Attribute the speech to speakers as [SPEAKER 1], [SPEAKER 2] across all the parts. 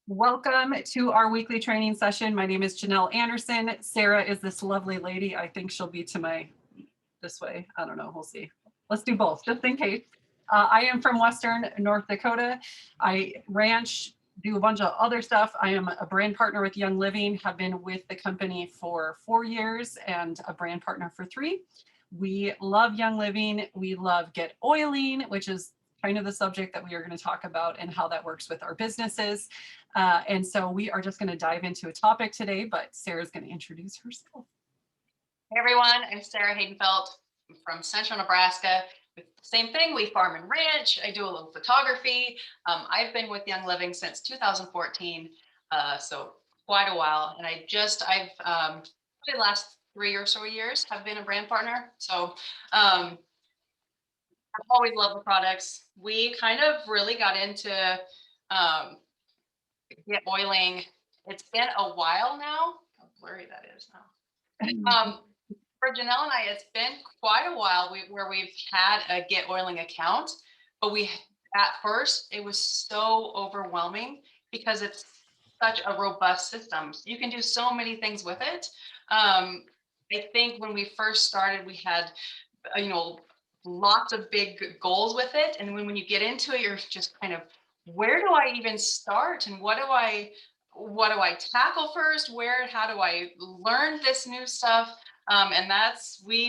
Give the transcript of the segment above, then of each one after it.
[SPEAKER 1] Welcome to our weekly training session. My name is Janelle Anderson. Sarah is this lovely lady. I think she'll be to my this way. I don't know. We'll see. Let's do both just in case. I am from Western North Dakota. I ranch, do a bunch of other stuff. I am a brand partner with Young Living, have been with the company for 4 years and a brand partner for 3. We love Young Living. We love GetOiling, which is kind of the subject that we are going to talk about and how that works with our businesses. And so we are just going to dive into a topic today, but Sarah's going to introduce herself.
[SPEAKER 2] Hey everyone, I'm Sarah Haydenfeld. I'm from Central Nebraska. Same thing, we farm and ranch. I do a little photography. I've been with Young Living since 2014, so quite a while. And I've the last 3 or so years have been a brand partner. So I've always loved the products. We kind of really got into um, get oiling. It's been a while now. How blurry that is now. For Janelle and I, it's been quite a while where we've had a Get Oiling account, but at first it was so overwhelming because it's such a robust system. You can do so many things with it. I think when we first started, we had, lots of big goals with it. And when you get into it, you're just kind of, where do I even start? And what do I tackle first? How do I learn this new stuff? And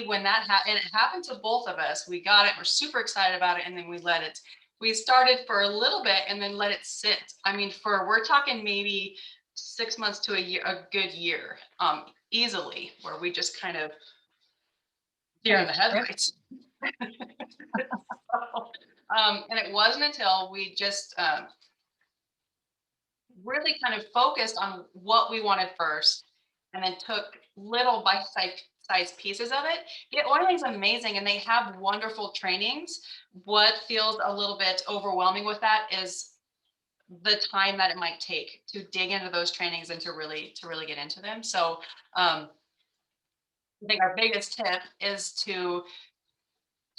[SPEAKER 2] when and it happened to both of us. We got it, we're super excited about it, and then we started for a little bit and then let it sit. I mean, we're talking maybe 6 months to a good year, easily, where we just kind of deer in the headlights. And it wasn't until we just really kind of focused on what we wanted first and then took little bite-sized pieces of it. Get Oiling is amazing and they have wonderful trainings. What feels a little bit overwhelming with that is the time that it might take to dig into those trainings and to really get into them. So I think our biggest tip is to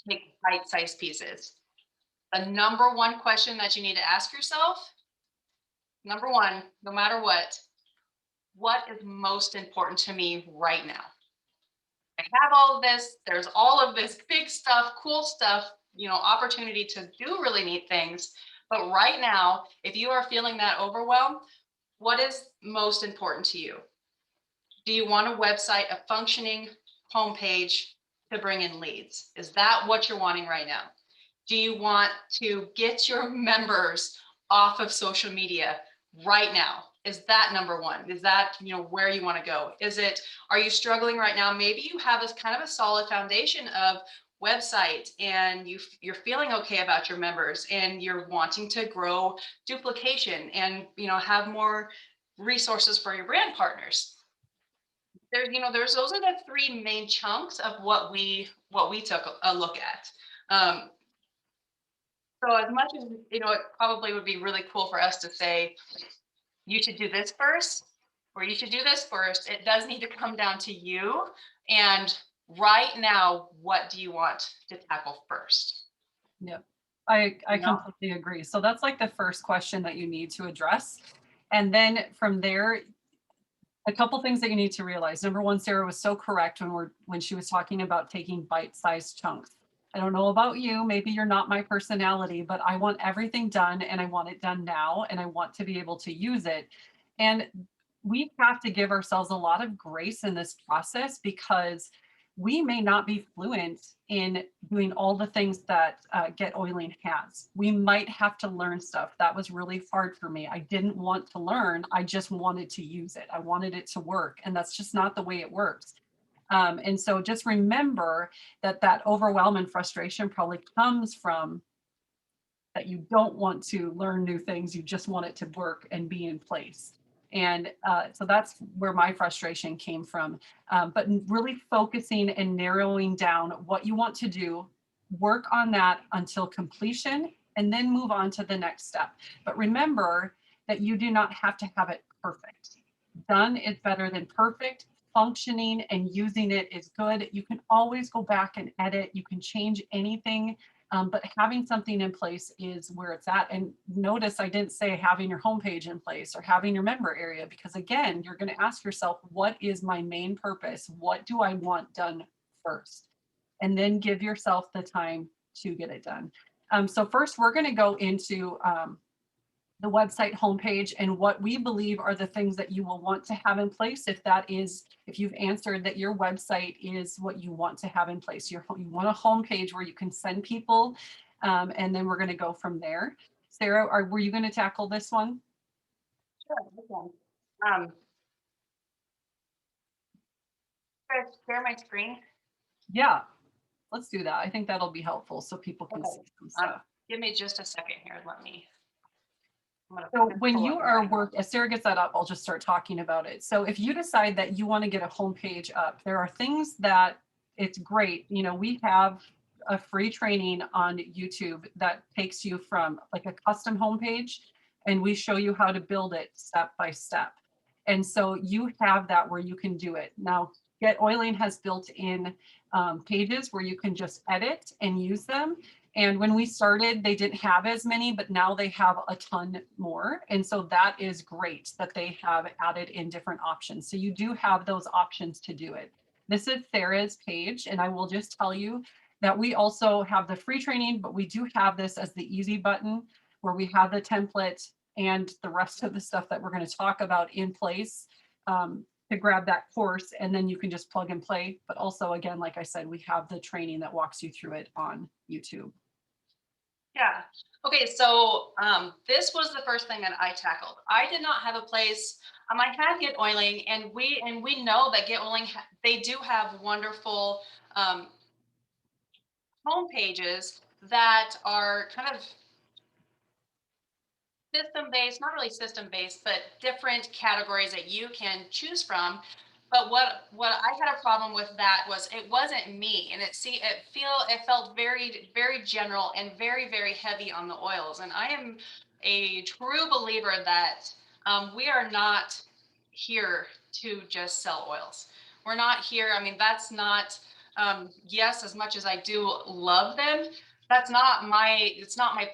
[SPEAKER 2] take bite-sized pieces. The number one question that you need to ask yourself, number one, no matter what is most important to me right now? I have all of this, there's all of this big stuff, cool stuff, opportunity to do really neat things. But right now, if you are feeling that overwhelm, what is most important to you? Do you want a website, a functioning homepage to bring in leads? Is that what you're wanting right now? Do you want to get your members off of social media right now? Is that number one? Is that, where you want to go? Are you struggling right now? Maybe you have a kind of a solid foundation of website and you're feeling okay about your members and you're wanting to grow duplication and, have more resources for your brand partners. Those are the 3 main chunks of what we took a look at. So as much as, it probably would be really cool for us to say, you should do this first, or you should do this first, it does need to come down to you. And right now, what do you want to tackle first?
[SPEAKER 1] Yep. I completely agree. So that's like the first question that you need to address. And then from there, a couple things that you need to realize. Number one, Sarah was so correct when she was talking about taking bite-sized chunks. I don't know about you, maybe you're not my personality, but I want everything done and I want it done now and I want to be able to use it. And we have to give ourselves a lot of grace in this process because we may not be fluent in doing all the things that Get Oiling has. We might have to learn stuff. That was really hard for me. I didn't want to learn. I just wanted to use it. I wanted it to work. And that's just not the way it works. And so just remember that overwhelm and frustration probably comes from that you don't want to learn new things. You just want it to work and be in place. And so that's where my frustration came from. But really focusing and narrowing down what you want to do, work on that until completion, and then move on to the next step. But remember that you do not have to have it perfect. Done is better than perfect. Functioning and using it is good. You can always go back and edit. You can change anything But having something in place is where it's at. And notice I didn't say having your homepage in place or having your member area, because again, you're going to ask yourself, what is my main purpose? What do I want done first? And then give yourself the time to get it done. So first, we're going to go into the website homepage and what we believe are the things that you will want to have in place. If you've answered that your website is what you want to have in place, you want a homepage where you can send people, and then we're going to go from there. Sarah, were you going to tackle this one?
[SPEAKER 2] Sure, okay. Share my screen.
[SPEAKER 1] Yeah, let's do that. I think that'll be helpful so people can see some stuff.
[SPEAKER 2] Give me just a second here.
[SPEAKER 1] So when you are as Sarah gets that up, I'll just start talking about it. So if you decide that you want to get a homepage up, there are things that it's great. We have a free training on YouTube that takes you from like a custom homepage, and we show you how to build it step by step. And so you have that where you can do it. Now, GetOiling has built in pages where you can just edit and use them. And when we started, they didn't have as many, but now they have a ton more. And so that is great that they have added in different options. So you do have those options to do it. This is Sarah's page, and I will just tell you that we also have the free training, but we do have this as the easy button where we have the template and the rest of the stuff that we're going to talk about in place to grab that course, and then you can just plug and play. But also, again, like I said, we have the training that walks you through it on YouTube.
[SPEAKER 2] Yeah. Okay. So this was the first thing that I tackled. I did not have a place. I had GetOiling, and we know that GetOiling they do have wonderful home pages that are kind of system based, not really system based, but different categories that you can choose from. But what I had a problem with that was it wasn't me, and it felt very general and very heavy on the oils. And I am a true believer that we are not here to just sell oils. We're not here. I mean, that's not yes, as much as I do love them, it's not my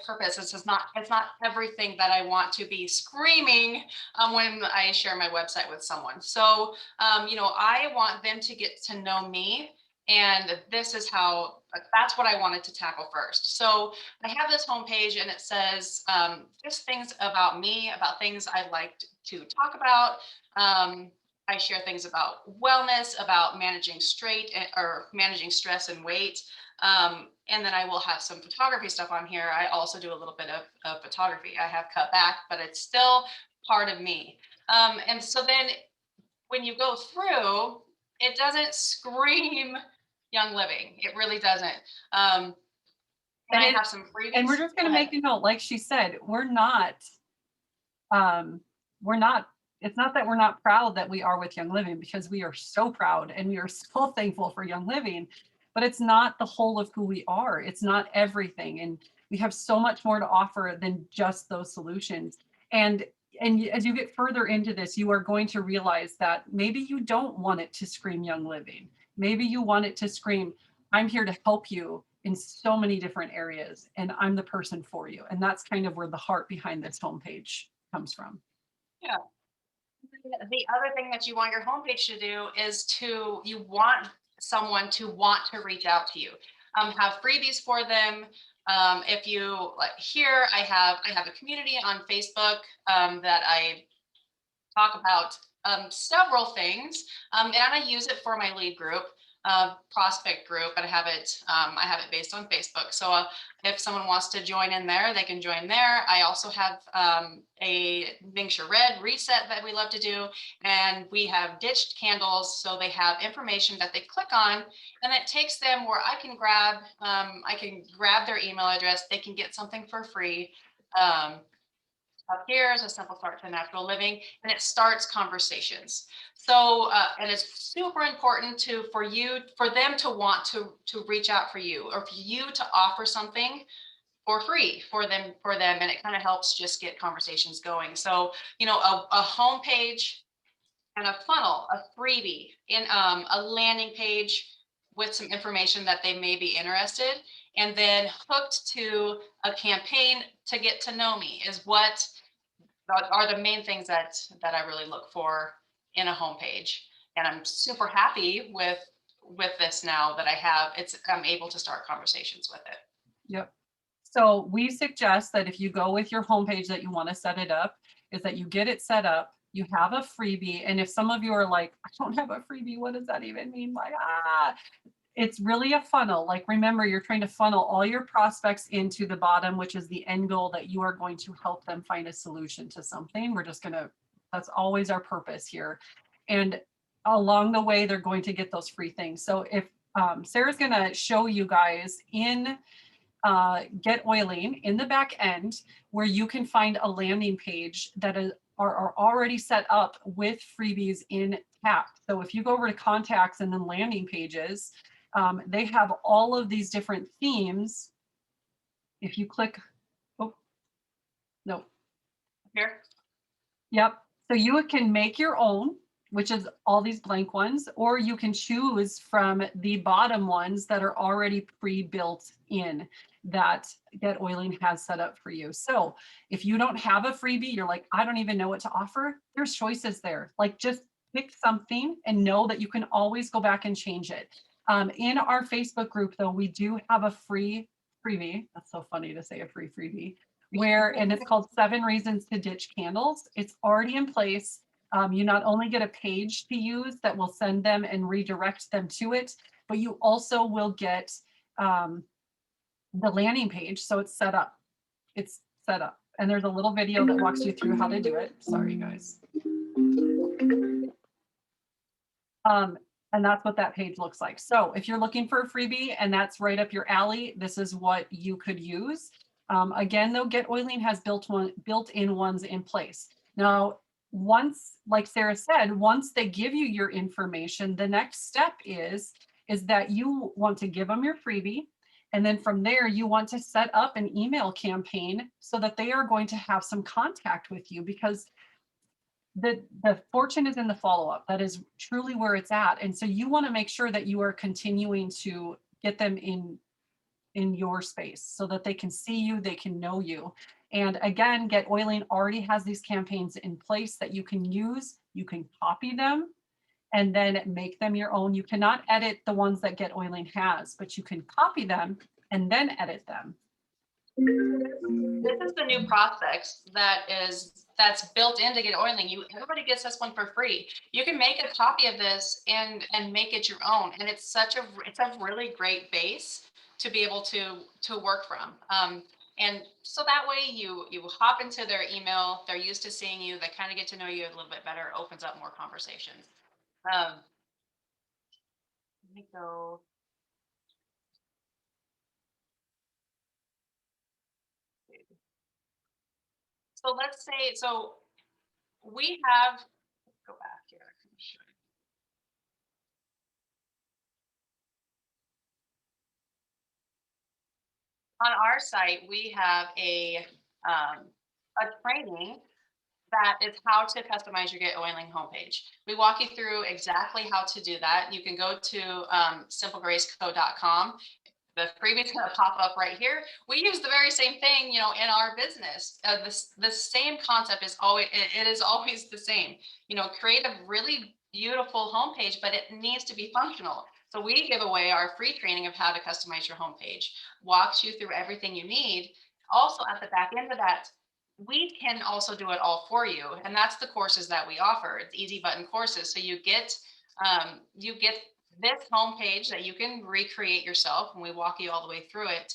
[SPEAKER 2] purpose. It's not everything that I want to be screaming when I share my website with someone. So I want them to get to know me, and that's what I wanted to tackle first. So I have this homepage, and it says just things about me, about things I'd like to talk about. I share things about wellness, about managing managing stress and weight. And then I will have some photography stuff on here. I also do a little bit of photography. I have cut back, but it's still part of me. And so then when you go through, it doesn't scream Young Living. It really doesn't. And I have some freebies.
[SPEAKER 1] And we're just going to make a note, like she said, it's not that we're not proud that we are with Young Living, because we are so proud and we are so thankful for Young Living, but it's not the whole of who we are. It's not everything. And we have so much more to offer than just those solutions. And as you get further into this, you are going to realize that maybe you don't want it to scream Young Living. Maybe you want it to scream, I'm here to help you in so many different areas, and I'm the person for you. And that's kind of where the heart behind this homepage comes from.
[SPEAKER 2] Yeah. The other thing that you want your homepage to do is you want someone to want to reach out to you. Have freebies for them. If you like here, I have a community on Facebook that I talk about several things, and I use it for my lead group, prospect group, and I have it based on Facebook. So if someone wants to join in there, they can join there. I also have a Make Sure Red reset that we love to do, and we have ditched candles, so they have information that they click on, and it takes them where I can grab their email address. They can get something for free. Up here is a simple start to natural living, and it starts conversations. So, and it's super important for them to want to reach out for you, or for you to offer something for free for them, and it kind of helps just get conversations going. So, a homepage and a funnel, a freebie, in a landing page with some information that they may be interested, and then hooked to a campaign to get to know me is what are the main things that I really look for in a homepage. And I'm super happy with this now that I have. I'm able to start conversations with it.
[SPEAKER 1] Yep. So we suggest that if you go with your homepage that you want to set it up, is that you get it set up, you have a freebie. And if some of you are like, I don't have a freebie, what does that even mean? Like, it's really a funnel. Like, remember, you're trying to funnel all your prospects into the bottom, which is the end goal, that you are going to help them find a solution to something. That's always our purpose here. And along the way, they're going to get those free things. So if Sarah's going to show you guys in GetOiling in the back end, where you can find a landing page that are already set up with freebies in tap. So if you go over to contacts and then landing pages, they have all of these different themes. If you click, oh, no.
[SPEAKER 2] Here.
[SPEAKER 1] Yep. So you can make your own, which is all these blank ones, or you can choose from the bottom ones that are already pre-built in that GetOiling has set up for you. So if you don't have a freebie, you're like, I don't even know what to offer, there's choices there. Like, just pick something and know that you can always go back and change it. In our Facebook group, though, we do have a free freebie. That's so funny to say, a free freebie, and it's called 7 Reasons to Ditch Candles. It's already in place. You not only get a page to use that will send them and redirect them to it, but you also will get the landing page. So it's set up. It's set up. And there's a little video that walks you through how to do it. Sorry, guys. And that's what that page looks like. So if you're looking for a freebie and that's right up your alley, this is what you could use. Again, though, GetOiling has built-in ones in place. Now, once, like Sarah said, once they give you your information, the next step is that you want to give them your freebie. And then from there, you want to set up an email campaign so that they are going to have some contact with you, because the fortune is in the follow-up. That is truly where it's at. And so you want to make sure that you are continuing to get them in your space so that they can see you, they can know you. And again, GetOiling already has these campaigns in place that you can use. You can copy them and then make them your own. You cannot edit the ones that GetOiling has, but you can copy them and then edit them.
[SPEAKER 2] This is the new prospects that's built into GetOiling. Everybody gets this one for free. You can make a copy of this and make it your own, and it's a really great base to be able to work from. And so that way you hop into their email, they're used to seeing you, they kind of get to know you a little bit better, opens up more conversations. Let me go. So let's say, we have, go back here. On our site, we have a training that is how to customize your GetOiling homepage. We walk you through exactly how to do that. You can go to simplegraceco.com. The freebie is going to pop up right here. We use the very same thing, in our business. The same concept is always, it is always the same. Create a really beautiful homepage, but it needs to be functional. So we give away our free training of how to customize your homepage, walks you through everything you need. Also, at the back end of that, we can also do it all for you. And that's the courses that we offer. It's easy button courses. So you get this homepage that you can recreate yourself, and we walk you all the way through it.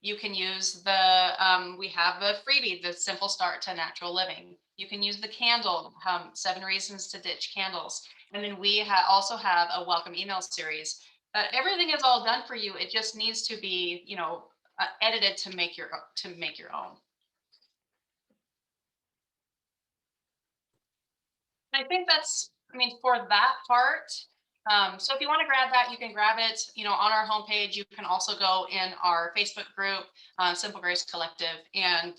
[SPEAKER 2] You can use we have a freebie, the Simple Start to Natural Living. You can use the candle, 7 Reasons to Ditch Candles. And then we also have a welcome email series. Everything is all done for you. It just needs to be, edited to make your own. I think that's, for that part. So if you want to grab that, you can grab it, on our homepage. You can also go in our Facebook group, Simple Grace Collective, and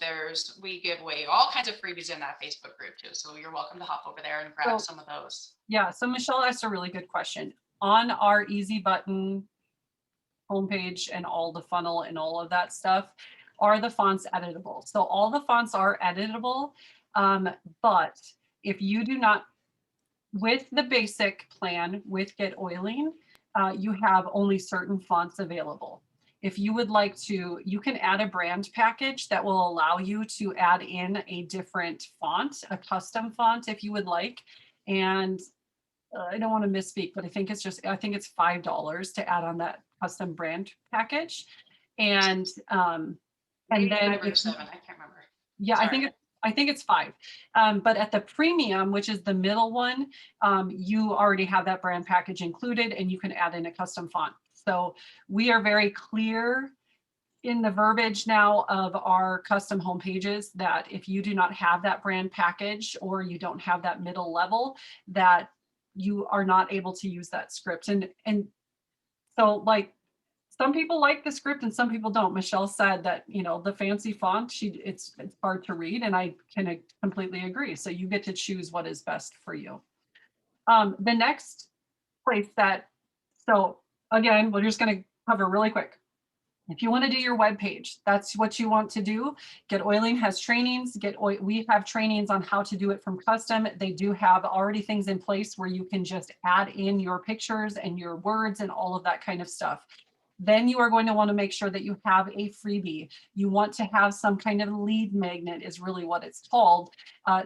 [SPEAKER 2] we give away all kinds of freebies in that Facebook group too. So you're welcome to hop over there and grab some of those.
[SPEAKER 1] Yeah. So Michelle asked a really good question. On our easy button homepage and all the funnel and all of that stuff, are the fonts editable? So all the fonts are editable, but if you do not, with the basic plan with GetOiling, you have only certain fonts available. If you would like to, you can add a brand package that will allow you to add in a different font, a custom font if you would like. And I don't want to misspeak, but I think it's $5 to add on that custom brand package. And
[SPEAKER 2] Maybe
[SPEAKER 1] then
[SPEAKER 2] 5 or 7, I can't remember.
[SPEAKER 1] yeah,
[SPEAKER 2] Sorry.
[SPEAKER 1] I think it's 5. But at the premium, which is the middle one, you already have that brand package included and you can add in a custom font. So we are very clear in the verbiage now of our custom home pages that if you do not have that brand package or you don't have that middle level, that you are not able to use that script. And so like, some people like the script and some people don't. Michelle said that, you know, the fancy font, it's hard to read, and I can completely agree. So you get to choose what is best for you. The next place that, so again, we're just going to cover really quick. If you want to do your web page, that's what you want to do. GetOiling has trainings. We have trainings on how to do it from custom. They do have already things in place where you can just add in your pictures and your words and all of that kind of stuff. Then you are going to want to make sure that you have a freebie. You want to have some kind of lead magnet is really what it's called,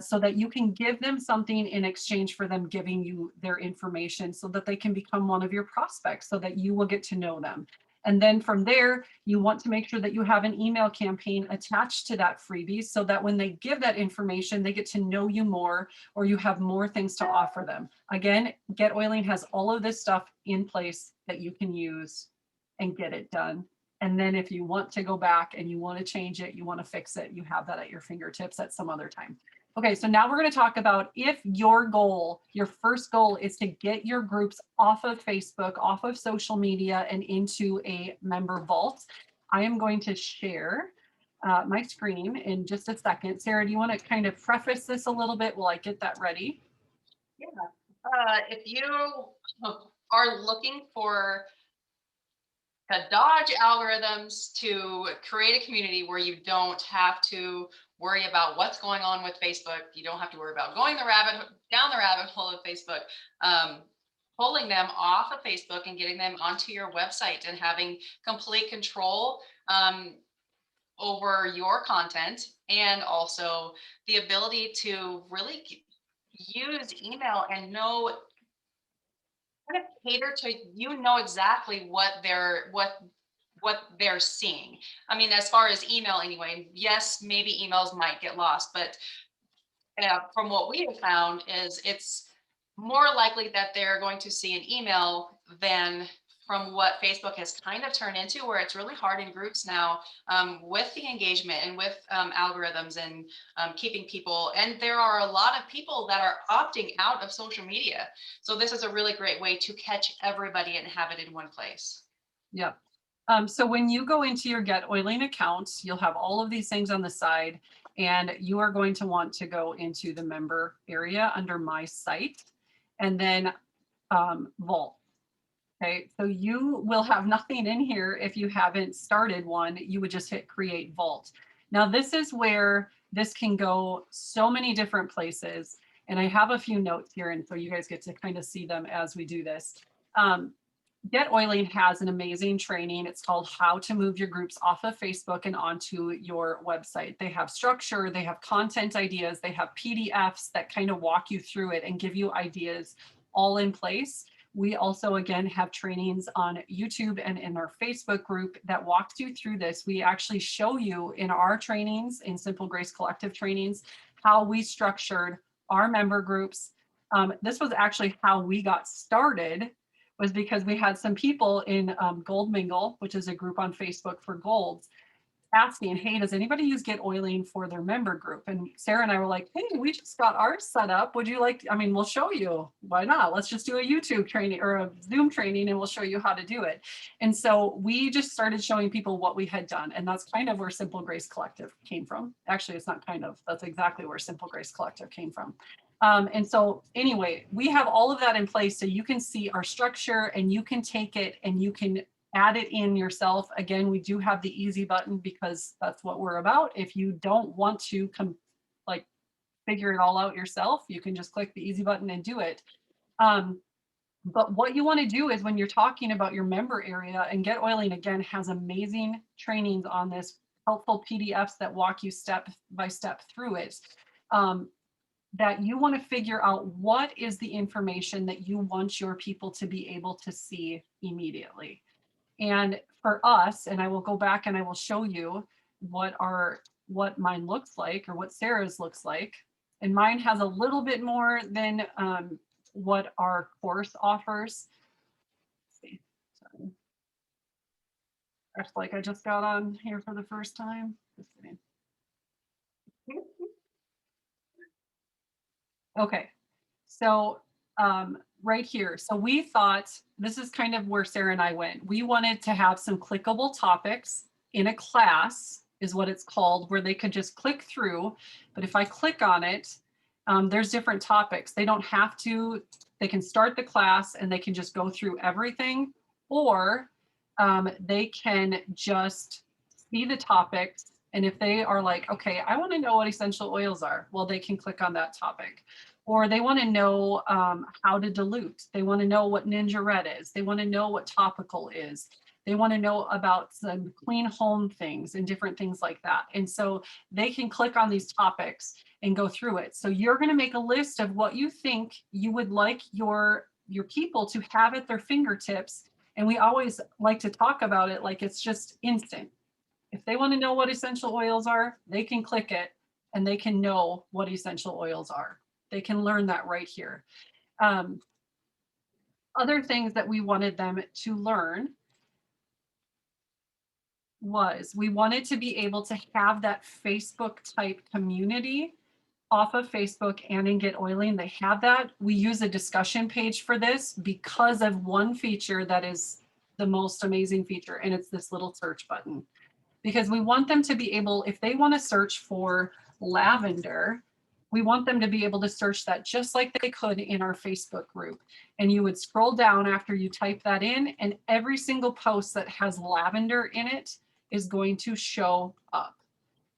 [SPEAKER 1] so that you can give them something in exchange for them giving you their information so that they can become one of your prospects so that you will get to know them. And then from there, you want to make sure that you have an email campaign attached to that freebie so that when they give that information, they get to know you more or you have more things to offer them. Again, GetOiling has all of this stuff in place that you can use and get it done. And then if you want to go back and you want to change it, you want to fix it, you have that at your fingertips at some other time. Okay, so now we're going to talk about if your goal, your first goal is to get your groups off of Facebook, off of social media and into a member vault. I am going to share my screen in just a second. Sarah, do you want to kind of preface this a little bit while I get that ready?
[SPEAKER 2] Yeah. If you are looking for to dodge algorithms, to create a community where you don't have to worry about what's going on with Facebook, you don't have to worry about going down the rabbit hole of Facebook, pulling them off of Facebook and getting them onto your website and having complete control over your content, and also the ability to really use email and know, kind of cater to, you know, exactly what they're seeing. I mean, as far as email anyway, yes, maybe emails might get lost, but from what we have found is it's more likely that they're going to see an email than from what Facebook has kind of turned into, where it's really hard in groups now, with the engagement and with algorithms and keeping people. And there are a lot of people that are opting out of social media. So this is a really great way to catch everybody and have it in one place.
[SPEAKER 1] Yep. So when you go into your GetOiling account, you'll have all of these things on the side, and you are going to want to go into the member area under My Site, and then Vault. Okay, so you will have nothing in here if you haven't started one. You would just hit Create Vault. Now this is where this can go so many different places, and I have a few notes here, and so you guys get to kind of see them as we do this. GetOiling has an amazing training. It's called How to Move Your Groups Off of Facebook and Onto Your Website. They have structure, they have content ideas, they have PDFs that kind of walk you through it and give you ideas all in place. We also, again, have trainings on YouTube and in our Facebook group that walks you through this. We actually show you in our trainings, in Simple Grace Collective trainings, how we structured our member groups. This was actually how we got started, was because we had some people in Gold Mingle, which is a group on Facebook for golds, asking, hey, does anybody use GetOiling for their member group? And Sarah and I were like, hey, we just got ours set up. Would you like, I mean, we'll show you. Why not? Let's just do a YouTube training or a Zoom training and we'll show you how to do it. And so we just started showing people what we had done. And that's kind of where Simple Grace Collective came from. Actually, it's not kind of, that's exactly where Simple Grace Collective came from. And so anyway, we have all of that in place so you can see our structure and you can take it and you can add it in yourself. Again, we do have the easy button because that's what we're about. If you don't want to like figure it all out yourself, you can just click the easy button and do it. But what you want to do is when you're talking about your member area, and Get Oiling again has amazing trainings on this, helpful PDFs that walk you step by step through it. That you want to figure out what is the information that you want your people to be able to see immediately. And for us, and I will go back and I will show you what mine looks like, or what Sarah's looks like. And mine has a little bit more than what our course offers. Let's see. Sorry. It's like I just got on here for the first time. Just kidding. Okay, so right here. So we thought, this is kind of where Sarah and I went. We wanted to have some clickable topics in a class, is what it's called, where they could just click through. But if I click on it, there's different topics. They don't have to, they can start the class and they can just go through everything, or they can just see the topics. And if they are like, okay, I want to know what essential oils are, well, they can click on that topic. Or they want to know how to dilute. They want to know what Ninja Red is. They want to know what topical is. They want to know about some clean home things and different things like that. And so they can click on these topics and go through it. So you're going to make a list of what you think you would like your people to have at their fingertips. And we always like to talk about it like it's just instant. If they want to know what essential oils are, they can click it and they can know what essential oils are. They can learn that right here. Other things that we wanted them to learn was we wanted to be able to have that Facebook type community off of Facebook and in Get Oiling. They have that. We use a discussion page for this because of one feature that is the most amazing feature, and it's this little search button. Because we want them to be able, if they want to search for lavender, we want them to be able to search that just like they could in our Facebook group. And you would scroll down after you type that in, and every single post that has lavender in it is going to show up.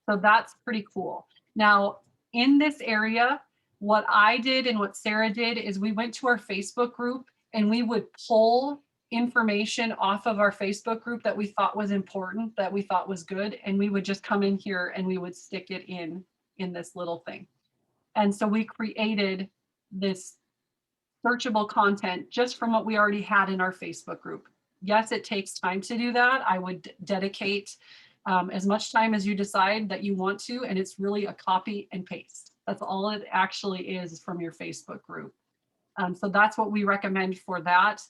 [SPEAKER 1] So that's pretty cool. Now, in this area, what I did and what Sarah did is we went to our Facebook group and we would pull information off of our Facebook group that we thought was important, that we thought was good, and we would just come in here and we would stick it in this little thing. And so we created this searchable content just from what we already had in our Facebook group. Yes, it takes time to do that. I would dedicate as much time as you decide that you want to, and it's really a copy and paste. That's all it actually is from your Facebook group. So that's what we recommend for that.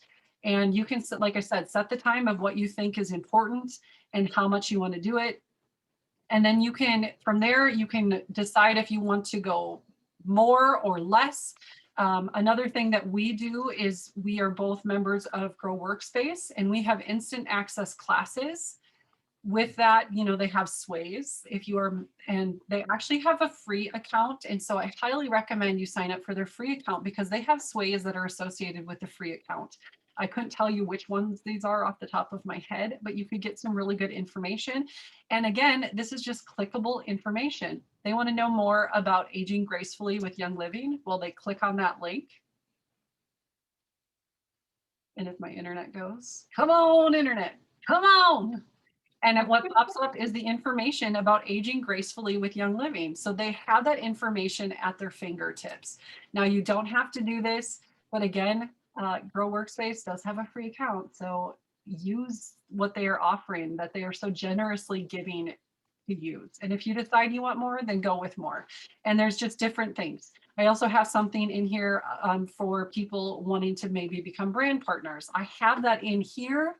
[SPEAKER 1] And you can, like I said, set the time of what you think is important and how much you want to do it. And then you can, from there, you can decide if you want to go more or less. Another thing that we do is we are both members of Grow Workspace, and we have instant access classes. With that, you know, they have sways if you are, and they actually have a free account. And so I highly recommend you sign up for their free account because they have sways that are associated with the free account. I couldn't tell you which ones these are off the top of my head, but you could get some really good information. And again, this is just clickable information. They want to know more about aging gracefully with Young Living. Well, they click on that link. And if my internet goes, come on, internet, come on. And what pops up is the information about aging gracefully with Young Living. So they have that information at their fingertips. Now, you don't have to do this, but again, Grow Workspace does have a free account. So use what they are offering, that they are so generously giving to use. And if you decide you want more, then go with more. And there's just different things. I also have something in here for people wanting to maybe become brand partners. I have that in here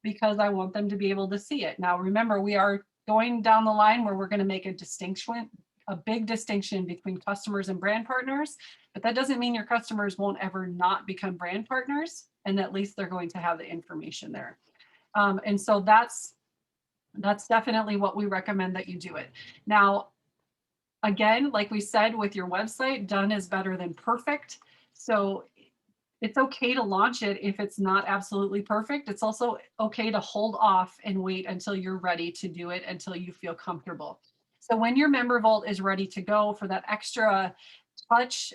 [SPEAKER 1] because I want them to be able to see it. Now, remember, we are going down the line where we're going to make a distinction, a big distinction between customers and brand partners, but that doesn't mean your customers won't ever not become brand partners, and at least they're going to have the information there. And so that's definitely what we recommend that you do it. Now, again, like we said with your website, done is better than perfect. So it's okay to launch it if it's not absolutely perfect. It's also okay to hold off and wait until you're ready to do it, until you feel comfortable. So when your member vault is ready to go for that extra touch,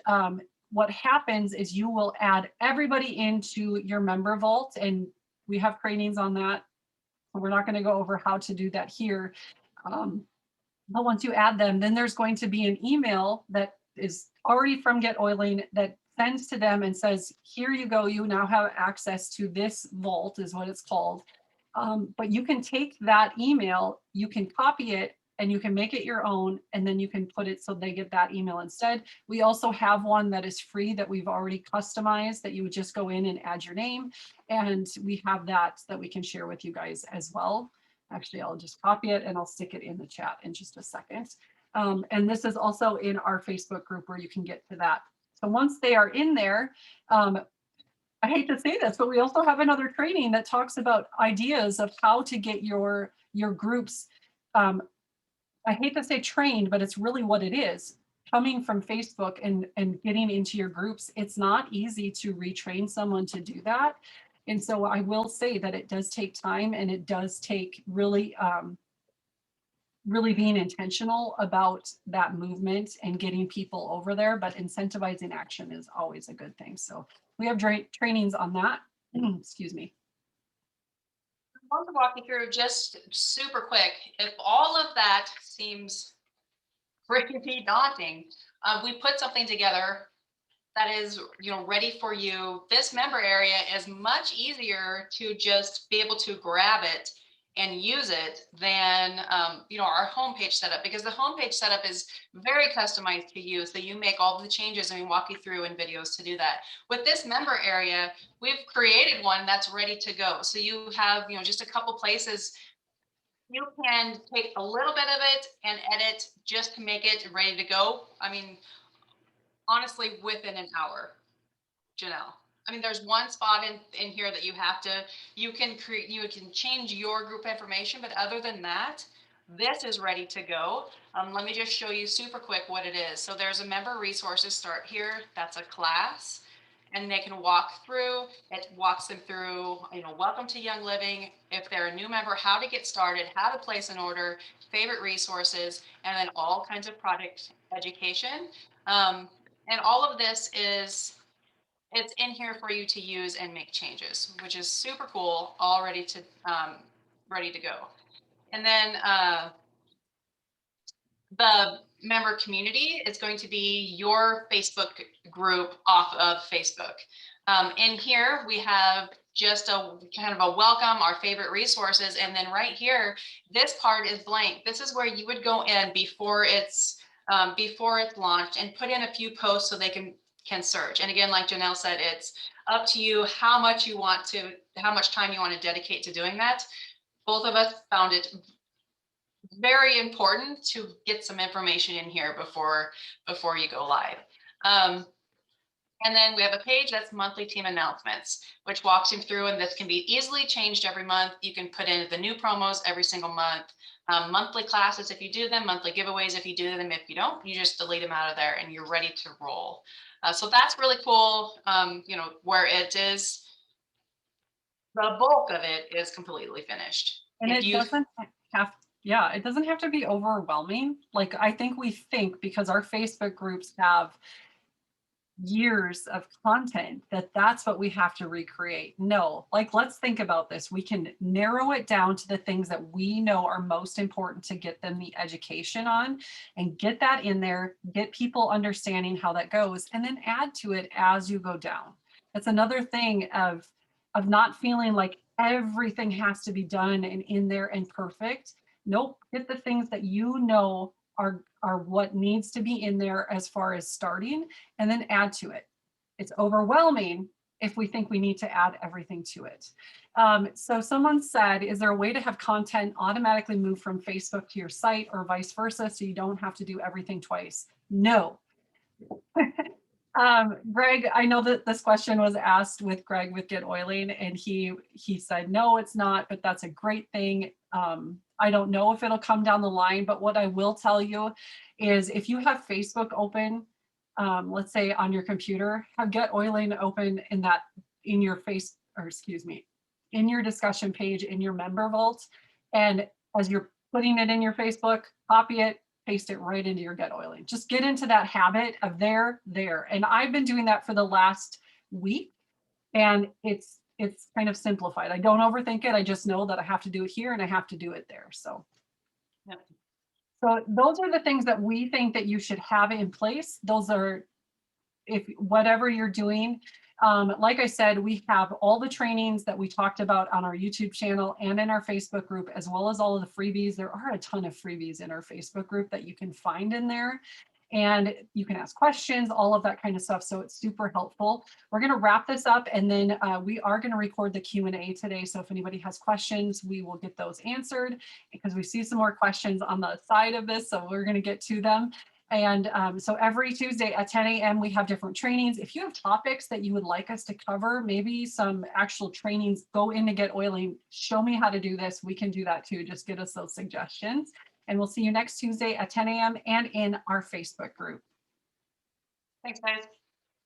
[SPEAKER 1] what happens is you will add everybody into your member vault, and we have trainings on that. We're not going to go over how to do that here. But once you add them, then there's going to be an email that is already from GetOiling that sends to them and says, here you go, you now have access to this vault, is what it's called. But you can take that email, you can copy it, and you can make it your own, and then you can put it so they get that email instead. We also have one that is free that we've already customized, that you would just go in and add your name. And we have that we can share with you guys as well. Actually, I'll just copy it and I'll stick it in the chat in just a second. And this is also in our Facebook group where you can get to that. So once they are in there, I hate to say this, but we also have another training that talks about ideas of how to get your groups, I hate to say trained, but it's really what it is. Coming from Facebook and getting into your groups, it's not easy to retrain someone to do that. And so I will say that it does take time, and it does take really, really being intentional about that movement and getting people over there, but incentivizing action is always a good thing. So we have trainings on that. Excuse me.
[SPEAKER 2] I want to walk you through just super quick. If all of that seems pretty daunting, we put something together that is, ready for you. This member area is much easier to just be able to grab it and use it than, our homepage setup, because the homepage setup is very customized to you. So you make all the changes and we walk you through in videos to do that. With this member area, we've created one that's ready to go. So you have, just a couple places you can take a little bit of it and edit just to make it ready to go. I mean, honestly, within an hour, Janelle. I mean, there's one spot in here that you can change your group information, but other than that, this is ready to go. Let me just show you super quick what it is. So there's a member resources start here. That's a class, and they can walk through. It walks them through, welcome to Young Living. If they're a new member, how to get started, how to place an order, favorite resources, and then all kinds of product education. And all of this it's in here for you to use and make changes, which is super cool, all ready to go. And then the member community is going to be your Facebook group off of Facebook. In here, we have just a kind of a welcome, our favorite resources. And then right here, this part is blank. This is where you would go in before it's launched and put in a few posts so they can search. And again, like Janelle said, it's up to you how much time you want to dedicate to doing that. Both of us found it very important to get some information in here before you go live. And then we have a page that's monthly team announcements, which walks you through, and this can be easily changed every month. You can put in the new promos every single month, monthly classes if you do them, monthly giveaways if you do them. If you don't, you just delete them out of there and you're ready to roll. So that's really cool, where it is, the bulk of it is completely finished.
[SPEAKER 1] And it doesn't have to be overwhelming. Like, I think we think because our Facebook groups have years of content that's what we have to recreate. No, like, let's think about this. We can narrow it down to the things that we know are most important to get them the education on, and get that in there, get people understanding how that goes, and then add to it as you go down. That's another thing of not feeling like everything has to be done and in there and perfect. Nope, get the things that are what needs to be in there as far as starting, and then add to it. It's overwhelming if we think we need to add everything to it. So someone said, is there a way to have content automatically move from Facebook to your site or vice versa so you don't have to do everything twice? No. Greg, I know that this question was asked with Greg with GetOiling, and he said, no, it's not, but that's a great thing. I don't know if it'll come down the line, but what I will tell you is if you have Facebook open, let's say on your computer, have Get Oiling open in your in your discussion page in your member vault. And as you're putting it in your Facebook, copy it, paste it right into your Get Oiling. Just get into that habit of there. And I've been doing that for the last week, and it's kind of simplified. I don't overthink it. I just know that I have to do it here and I have to do it there. So.
[SPEAKER 2] Yep.
[SPEAKER 1] So those are the things that we think that you should have in place. Those are, if whatever you're doing, like I said, we have all the trainings that we talked about on our YouTube channel and in our Facebook group, as well as all of the freebies. There are a ton of freebies in our Facebook group that you can find in there. And you can ask questions, all of that kind of stuff. So it's super helpful. We're going to wrap this up, and then we are going to record the Q&A today. So if anybody has questions, we will get those answered, because we see some more questions on the side of this. So we're going to get to them. And so every Tuesday at 10 a.m. we have different trainings. If you have topics that you would like us to cover, maybe some actual trainings, go in to Get Oiling, show me how to do this. We can do that too. Just get us those suggestions. And we'll see you next Tuesday at 10 a.m. and in our Facebook group.
[SPEAKER 2] Thanks, guys.